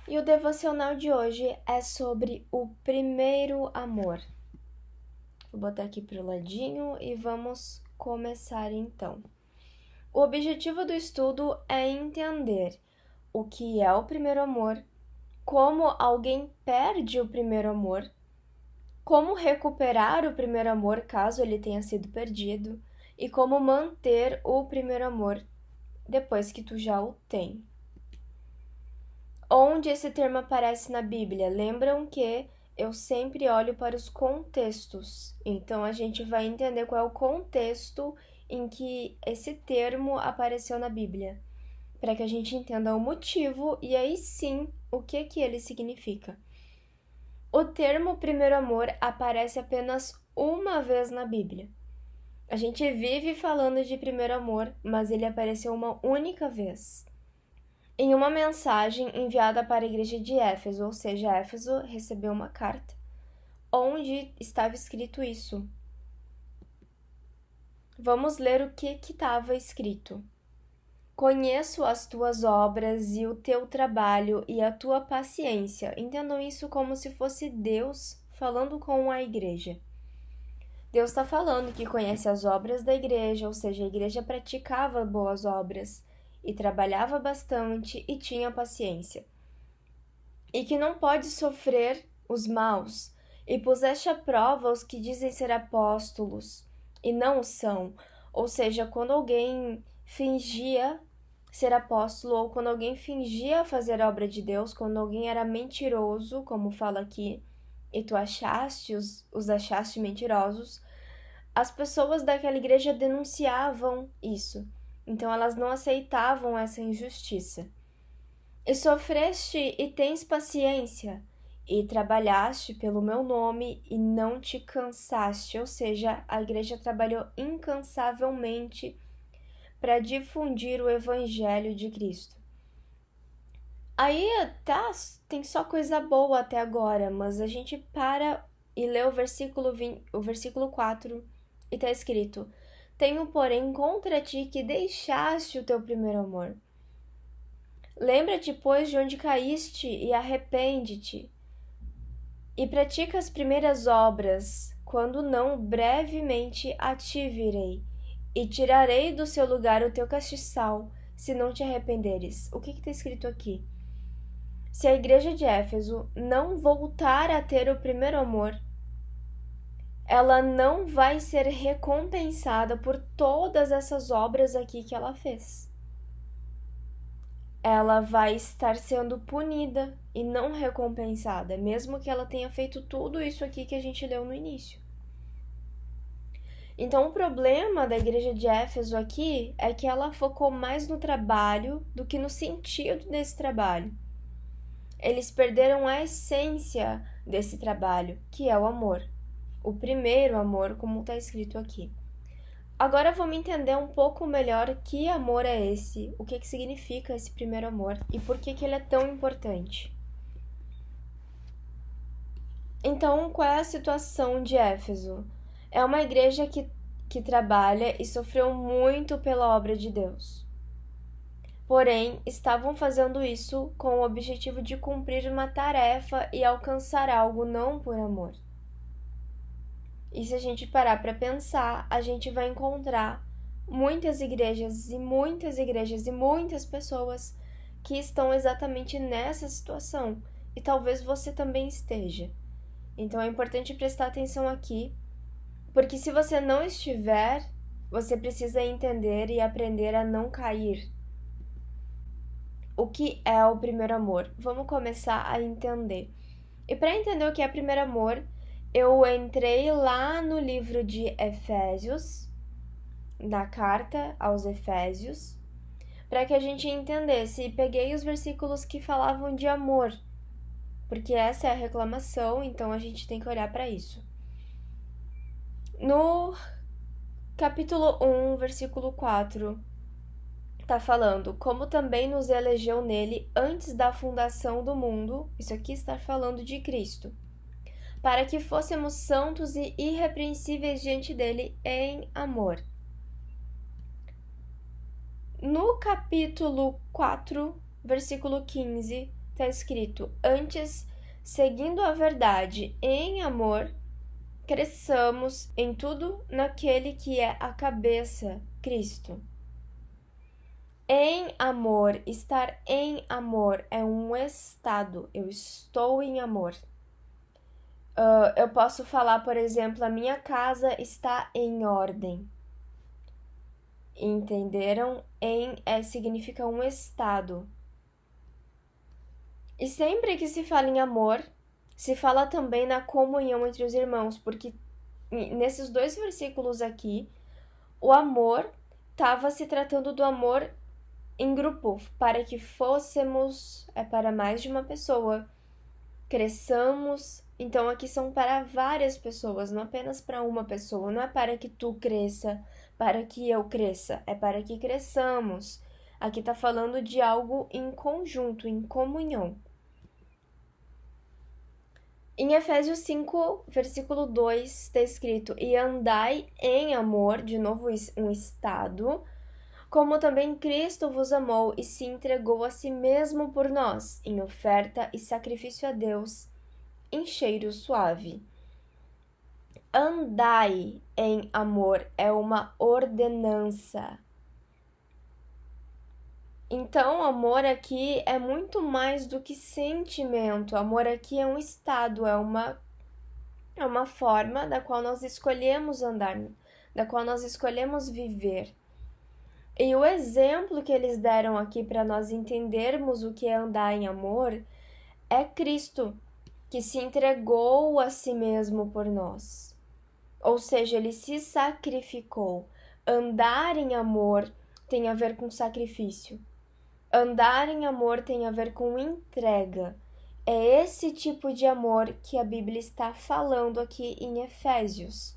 E o devocional de hoje é sobre o primeiro amor. Vou botar aqui pro ladinho e vamos começar então. O objetivo do estudo é entender o que é o primeiro amor, como alguém perde o primeiro amor, como recuperar o primeiro amor caso ele tenha sido perdido e como manter o primeiro amor depois que tu já o tem. Onde esse termo aparece na Bíblia? Lembram que eu sempre olho para os contextos. Então a gente vai entender qual é o contexto em que esse termo apareceu na Bíblia, para que a gente entenda o motivo e aí sim o que ele significa. O termo primeiro amor aparece apenas uma vez na Bíblia. A gente vive falando de primeiro amor, mas ele apareceu uma única vez. Em uma mensagem enviada para a igreja de Éfeso, ou seja, Éfeso recebeu uma carta, onde estava escrito isso. Vamos ler o que estava escrito. Conheço as tuas obras e o teu trabalho e a tua paciência. Entendam isso como se fosse Deus falando com a igreja. Deus está falando que conhece as obras da igreja, ou seja, a igreja praticava boas obras e trabalhava bastante e tinha paciência. E que não pode sofrer os maus, e puseste à prova os que dizem ser apóstolos e não o são. Ou seja, quando alguém fingia ser apóstolo ou quando alguém fingia fazer a obra de Deus, quando alguém era mentiroso, como fala aqui, e tu os achaste mentirosos, as pessoas daquela igreja denunciavam isso. Então elas não aceitavam essa injustiça. E sofreste e tens paciência, e trabalhaste pelo meu nome e não te cansaste. Ou seja, a igreja trabalhou incansavelmente para difundir o evangelho de Cristo. Aí tá, tem só coisa boa até agora, mas a gente para e lê o versículo 4 e tá escrito: Tenho, porém, contra ti que deixaste o teu primeiro amor. Lembra-te, pois, de onde caíste e arrepende-te. E pratica as primeiras obras, quando não, brevemente a ti virei, e tirarei do seu lugar o teu castiçal, se não te arrependeres. O que está escrito aqui? Se a igreja de Éfeso não voltar a ter o primeiro amor, ela não vai ser recompensada por todas essas obras aqui que ela fez. Ela vai estar sendo punida e não recompensada, mesmo que ela tenha feito tudo isso aqui que a gente leu no início. Então, o problema da igreja de Éfeso aqui é que ela focou mais no trabalho do que no sentido desse trabalho. Eles perderam a essência desse trabalho, que é o amor. O primeiro amor, como está escrito aqui. Agora vamos entender um pouco melhor que amor é esse, o que significa esse primeiro amor e por que ele é tão importante. Então, qual é a situação de Éfeso? É uma igreja que trabalha e sofreu muito pela obra de Deus. Porém, estavam fazendo isso com o objetivo de cumprir uma tarefa e alcançar algo não por amor. E se a gente parar para pensar, a gente vai encontrar muitas igrejas e muitas pessoas que estão exatamente nessa situação. E talvez você também esteja. Então é importante prestar atenção aqui, porque se você não estiver, você precisa entender e aprender a não cair. O que é o primeiro amor? Vamos começar a entender. E para entender o que é primeiro amor, eu entrei lá no livro de Efésios, na carta aos Efésios, para que a gente entendesse e peguei os versículos que falavam de amor, porque essa é a reclamação, então a gente tem que olhar para isso. No capítulo 1, versículo 4, tá falando, como também nos elegeu nele antes da fundação do mundo, isso aqui está falando de Cristo, para que fôssemos santos e irrepreensíveis diante dele em amor. No capítulo 4, versículo 15, está escrito: antes, seguindo a verdade em amor, cresçamos em tudo naquele que é a cabeça, Cristo. Em amor, estar em amor é um estado. Eu estou em amor. Eu posso falar, por exemplo, a minha casa está em ordem. Entenderam? Significa um estado. E sempre que se fala em amor, se fala também na comunhão entre os irmãos, porque nesses 2 versículos aqui, o amor estava se tratando do amor em grupo, para que fôssemos, para mais de uma pessoa, cresçamos. Então aqui são para várias pessoas, não apenas para uma pessoa. Não é para que tu cresça, para que eu cresça, é para que cresçamos. Aqui está falando de algo em conjunto, em comunhão. Em Efésios 5, versículo 2, está escrito: e andai em amor, de novo um estado, como também Cristo vos amou e se entregou a si mesmo por nós, em oferta e sacrifício a Deus, em cheiro suave. Andai em amor é uma ordenança. Então, amor aqui é muito mais do que sentimento. Amor aqui é um estado, é uma forma da qual nós escolhemos andar, da qual nós escolhemos viver. E o exemplo que eles deram aqui para nós entendermos o que é andar em amor é Cristo, que se entregou a si mesmo por nós. Ou seja, ele se sacrificou. Andar em amor tem a ver com sacrifício. Andar em amor tem a ver com entrega. É esse tipo de amor que a Bíblia está falando aqui em Efésios.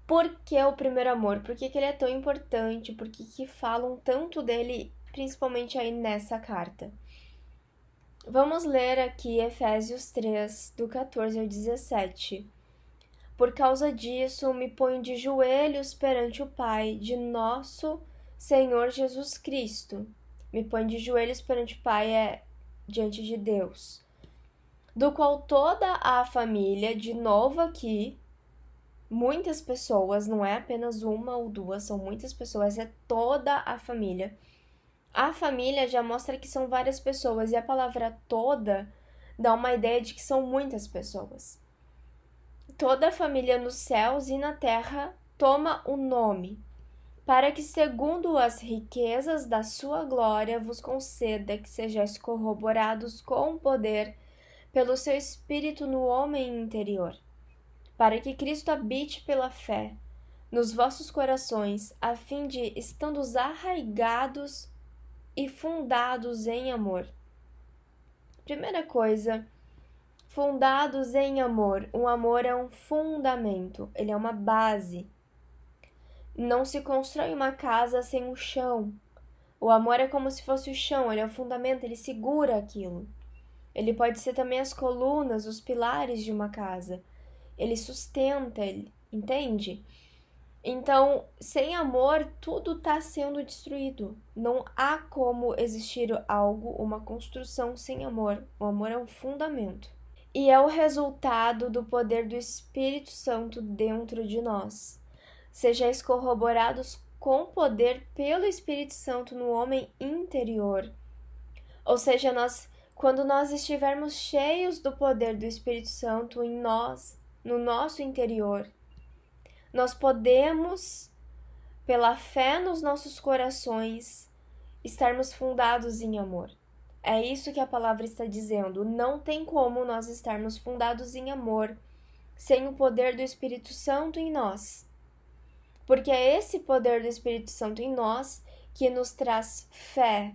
Por que o primeiro amor? Por que ele é tão importante? Por que falam tanto dele, principalmente aí nessa carta? Vamos ler aqui Efésios 3, do 14 ao 17. Por causa disso, me ponho de joelhos perante o Pai de nosso Senhor Jesus Cristo. Me ponho de joelhos perante o Pai diante de Deus, do qual toda a família, de novo aqui, muitas pessoas, não é apenas uma ou duas, são muitas pessoas, é toda a família. A família já mostra que são várias pessoas, e a palavra toda dá uma ideia de que são muitas pessoas. Toda a família nos céus e na terra toma o nome, para que, segundo as riquezas da sua glória, vos conceda que sejais corroborados com poder pelo seu Espírito no homem interior, para que Cristo habite pela fé nos vossos corações, a fim de, estando arraigados e fundados em amor. Primeira coisa, fundados em amor. Um amor é um fundamento, ele é uma base. Não se constrói uma casa sem um chão. O amor é como se fosse o chão, ele é o fundamento, ele segura aquilo. Ele pode ser também as colunas, os pilares de uma casa. Ele sustenta, ele, entende? Então, sem amor, tudo está sendo destruído. Não há como existir algo, uma construção sem amor. O amor é um fundamento. E é o resultado do poder do Espírito Santo dentro de nós. Sejais corroborados com poder pelo Espírito Santo no homem interior. Ou seja, quando nós estivermos cheios do poder do Espírito Santo em nós, no nosso interior, nós podemos, pela fé nos nossos corações, estarmos fundados em amor. É isso que a palavra está dizendo. Não tem como nós estarmos fundados em amor sem o poder do Espírito Santo em nós. Porque é esse poder do Espírito Santo em nós que nos traz fé,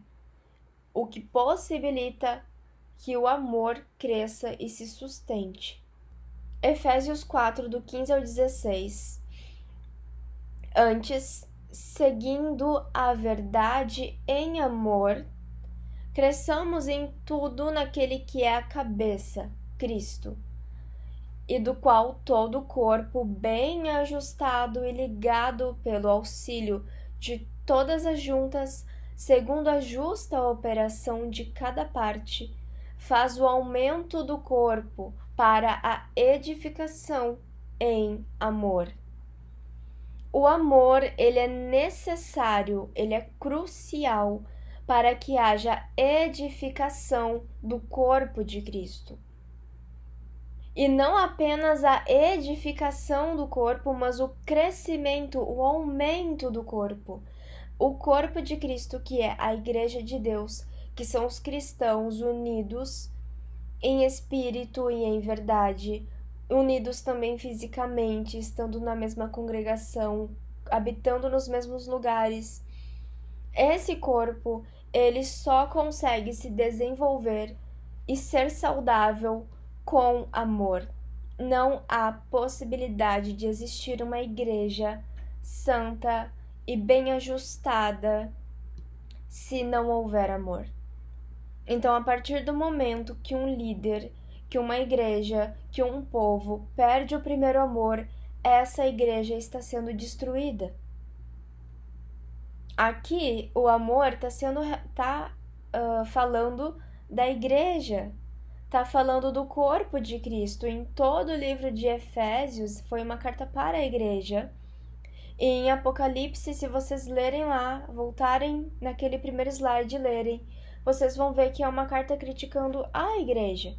o que possibilita que o amor cresça e se sustente. Efésios 4, do 15 ao 16. Antes, seguindo a verdade em amor, cresçamos em tudo naquele que é a cabeça, Cristo, e do qual todo o corpo, bem ajustado e ligado pelo auxílio de todas as juntas, segundo a justa operação de cada parte, faz o aumento do corpo para a edificação em amor. O amor, ele é necessário, ele é crucial para que haja edificação do corpo de Cristo. E não apenas a edificação do corpo, mas o crescimento, o aumento do corpo. O corpo de Cristo, que é a Igreja de Deus, que são os cristãos unidos em espírito e em verdade, unidos também fisicamente, estando na mesma congregação, habitando nos mesmos lugares. Esse corpo, ele só consegue se desenvolver e ser saudável com amor. Não há possibilidade de existir uma igreja santa e bem ajustada se não houver amor. Então, a partir do momento que um líder, que uma igreja, que um povo perde o primeiro amor, essa igreja está sendo destruída. Aqui, o amor está falando da igreja, está falando do corpo de Cristo. Em todo o livro de Efésios, foi uma carta para a igreja. E em Apocalipse, se vocês lerem lá, voltarem naquele primeiro slide e lerem, vocês vão ver que é uma carta criticando a igreja,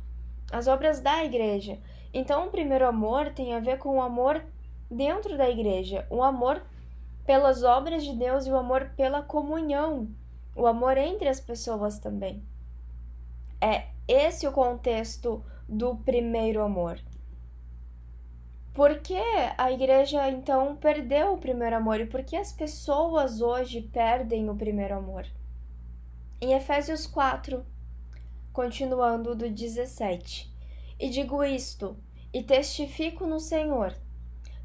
as obras da igreja. Então, o primeiro amor tem a ver com o amor dentro da igreja, o amor pelas obras de Deus e o amor pela comunhão, o amor entre as pessoas também. É esse o contexto do primeiro amor. Por que a igreja, então, perdeu o primeiro amor? E por que as pessoas hoje perdem o primeiro amor? Em Efésios 4, continuando do 17. E digo isto, e testifico no Senhor,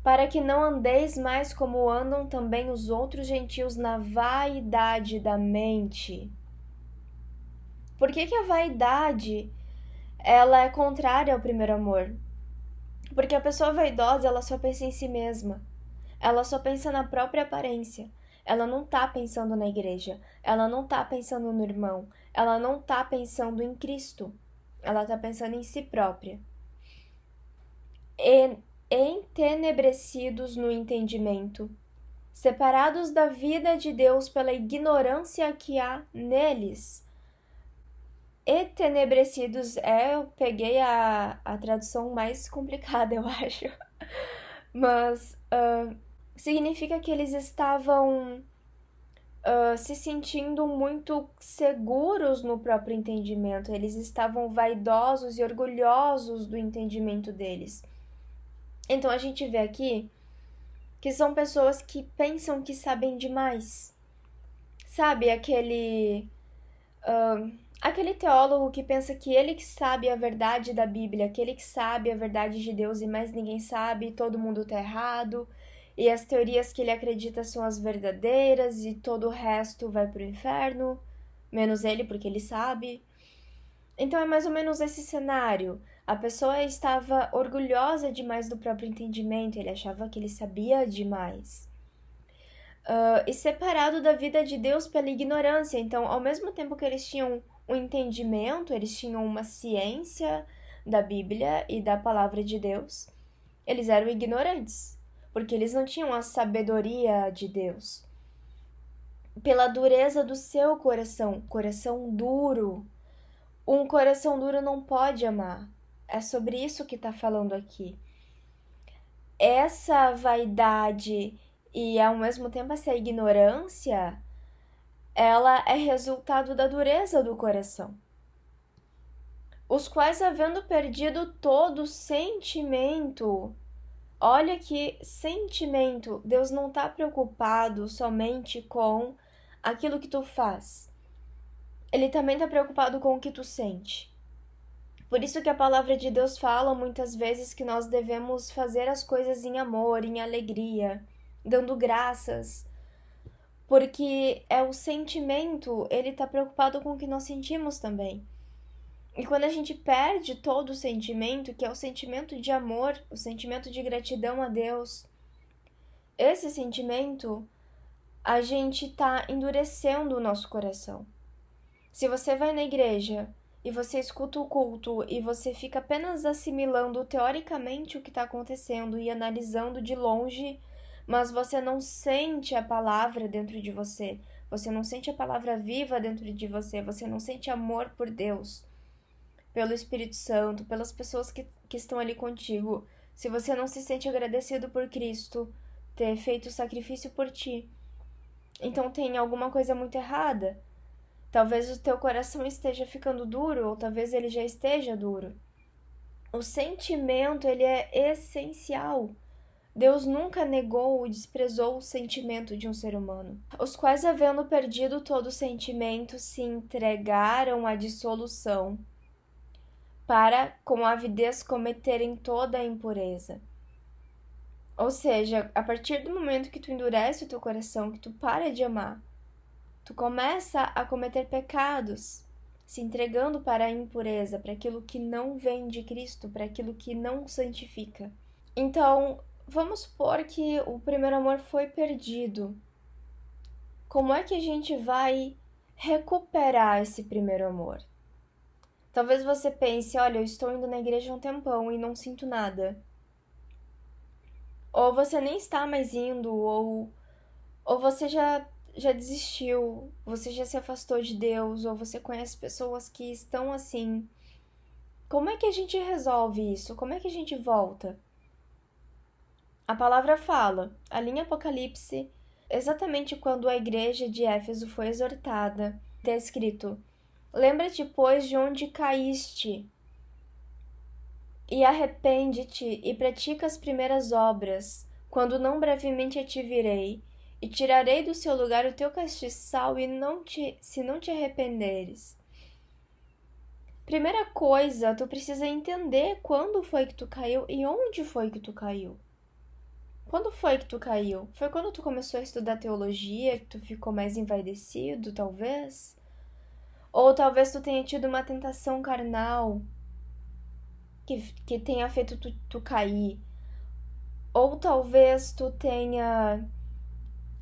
para que não andeis mais como andam também os outros gentios na vaidade da mente. Por que a vaidade, ela é contrária ao primeiro amor? Porque a pessoa vaidosa, ela só pensa em si mesma. Ela só pensa na própria aparência. Ela não tá pensando na igreja. Ela não tá pensando no irmão. Ela não tá pensando em Cristo. Ela tá pensando em si própria. Entenebrecidos no entendimento, separados da vida de Deus pela ignorância que há neles. Entenebrecidos, eu peguei a tradução mais complicada, eu acho. Mas significa que eles estavam se sentindo muito seguros no próprio entendimento. Eles estavam vaidosos e orgulhosos do entendimento deles. Então a gente vê aqui que são pessoas que pensam que sabem demais. Sabe, aquele teólogo que pensa que ele que sabe a verdade da Bíblia, aquele que sabe a verdade de Deus e mais ninguém sabe, todo mundo tá errado, e as teorias que ele acredita são as verdadeiras e todo o resto vai pro inferno, menos ele porque ele sabe. Então é mais ou menos esse cenário. A pessoa estava orgulhosa demais do próprio entendimento, ele achava que ele sabia demais. E separado da vida de Deus pela ignorância. Então, ao mesmo tempo que eles tinham um entendimento, eles tinham uma ciência da Bíblia e da palavra de Deus, eles eram ignorantes, porque eles não tinham a sabedoria de Deus. Pela dureza do seu coração duro. Um coração duro não pode amar. É sobre isso que está falando aqui. Essa vaidade e, ao mesmo tempo, essa ignorância, ela é resultado da dureza do coração. Os quais, havendo perdido todo sentimento, olha que sentimento, Deus não está preocupado somente com aquilo que tu faz. Ele também está preocupado com o que tu sente. Por isso que a palavra de Deus fala muitas vezes que nós devemos fazer as coisas em amor, em alegria, dando graças. Porque é o sentimento, ele está preocupado com o que nós sentimos também. E quando a gente perde todo o sentimento, que é o sentimento de amor, o sentimento de gratidão a Deus, esse sentimento a gente tá endurecendo o nosso coração. Se você vai na igreja e você escuta o culto e você fica apenas assimilando teoricamente o que está acontecendo e analisando de longe, mas você não sente a palavra dentro de você, você não sente a palavra viva dentro de você, você não sente amor por Deus, pelo Espírito Santo, pelas pessoas que estão ali contigo, se você não se sente agradecido por Cristo ter feito o sacrifício por ti, então tem alguma coisa muito errada. Talvez o teu coração esteja ficando duro, ou talvez ele já esteja duro. O sentimento, ele é essencial. Deus nunca negou ou desprezou o sentimento de um ser humano. Os quais, havendo perdido todo o sentimento, se entregaram à dissolução, para, com avidez, cometerem toda a impureza. Ou seja, a partir do momento que tu endurece o teu coração, que tu para de amar, tu começa a cometer pecados, se entregando para a impureza, para aquilo que não vem de Cristo, para aquilo que não santifica. Então, vamos supor que o primeiro amor foi perdido. Como é que a gente vai recuperar esse primeiro amor? Talvez você pense, olha, eu estou indo na igreja há um tempão e não sinto nada. Ou você nem está mais indo, ou você já desistiu, você já se afastou de Deus, ou você conhece pessoas que estão assim. Como é que a gente resolve isso? Como é que a gente volta? A palavra fala, ali em Apocalipse, exatamente quando a igreja de Éfeso foi exortada, está escrito: lembra-te, pois, de onde caíste, e arrepende-te e pratica as primeiras obras, quando não brevemente te virei, e tirarei do seu lugar o teu castiçal, se não te arrependeres. Primeira coisa, tu precisa entender quando foi que tu caiu e onde foi que tu caiu. Quando foi que tu caiu? Foi quando tu começou a estudar teologia, que tu ficou mais envaidecido, talvez? Ou talvez tu tenha tido uma tentação carnal que tenha feito tu cair. Ou talvez tu tenha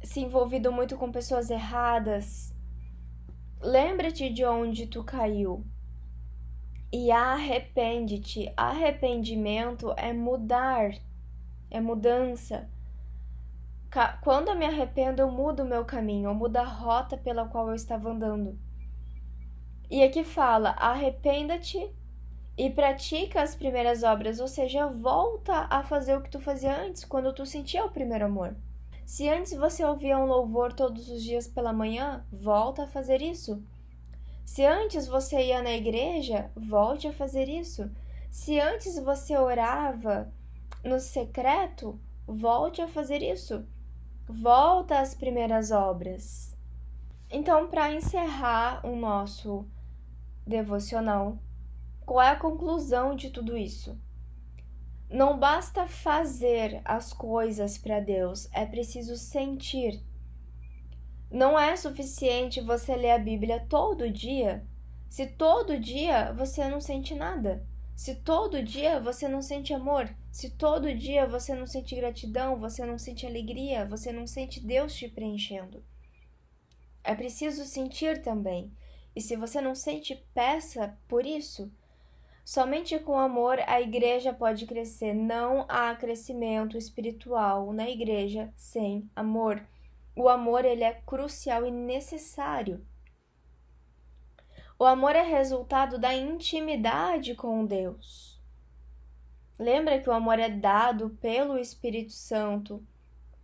se envolvido muito com pessoas erradas. Lembra-te de onde tu caiu e arrepende-te. Arrependimento é mudar, é mudança. Quando eu me arrependo, eu mudo o meu caminho, eu mudo a rota pela qual eu estava andando. E aqui fala: arrependa-te e pratica as primeiras obras, ou seja, volta a fazer o que tu fazia antes, quando tu sentia o primeiro amor. Se antes você ouvia um louvor todos os dias pela manhã, volta a fazer isso. Se antes você ia na igreja, volte a fazer isso. Se antes você orava no secreto, volte a fazer isso. Volta às primeiras obras. Então, para encerrar o nosso devocional, qual é a conclusão de tudo isso? Não basta fazer as coisas para Deus, é preciso sentir. Não é suficiente você ler a Bíblia todo dia, se todo dia você não sente nada. Se todo dia você não sente amor, se todo dia você não sente gratidão, você não sente alegria, você não sente Deus te preenchendo. É preciso sentir também. E se você não sente, peça por isso. Somente com amor a igreja pode crescer. Não há crescimento espiritual na igreja sem amor. O amor, ele é crucial e necessário. O amor é resultado da intimidade com Deus. Lembra que o amor é dado pelo Espírito Santo,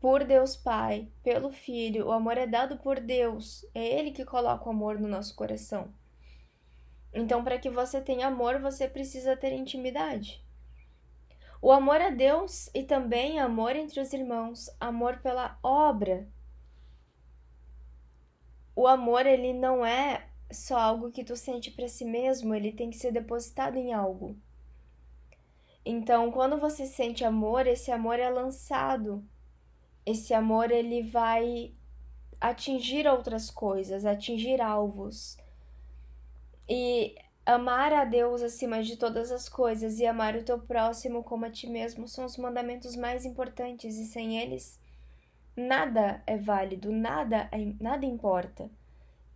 por Deus Pai, pelo Filho. O amor é dado por Deus. É Ele que coloca o amor no nosso coração. Então, para que você tenha amor, você precisa ter intimidade. O amor a Deus e também amor entre os irmãos, amor pela obra. O amor, ele não é só algo que tu sente para si mesmo, ele tem que ser depositado em algo. Então, quando você sente amor, esse amor é lançado. Esse amor, ele vai atingir outras coisas, atingir alvos. E amar a Deus acima de todas as coisas e amar o teu próximo como a ti mesmo são os mandamentos mais importantes, e sem eles nada é válido, nada importa.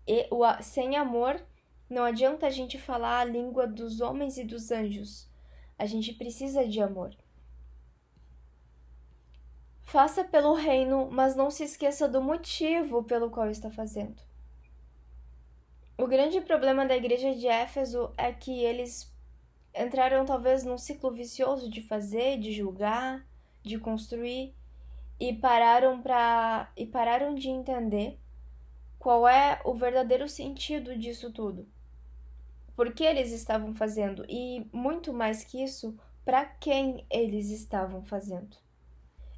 E sem amor, não adianta a gente falar a língua dos homens e dos anjos. A gente precisa de amor. Faça pelo reino, mas não se esqueça do motivo pelo qual está fazendo. O grande problema da igreja de Éfeso é que eles entraram talvez num ciclo vicioso de fazer, de julgar, de construir e pararam de entender qual é o verdadeiro sentido disso tudo. Por que eles estavam fazendo e, muito mais que isso, para quem eles estavam fazendo.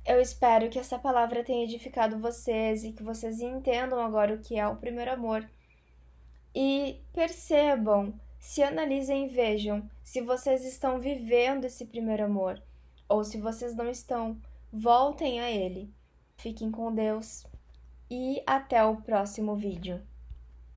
Eu espero que essa palavra tenha edificado vocês e que vocês entendam agora o que é o primeiro amor. E percebam, se analisem e vejam se vocês estão vivendo esse primeiro amor ou se vocês não estão, voltem a ele. Fiquem com Deus e até o próximo vídeo.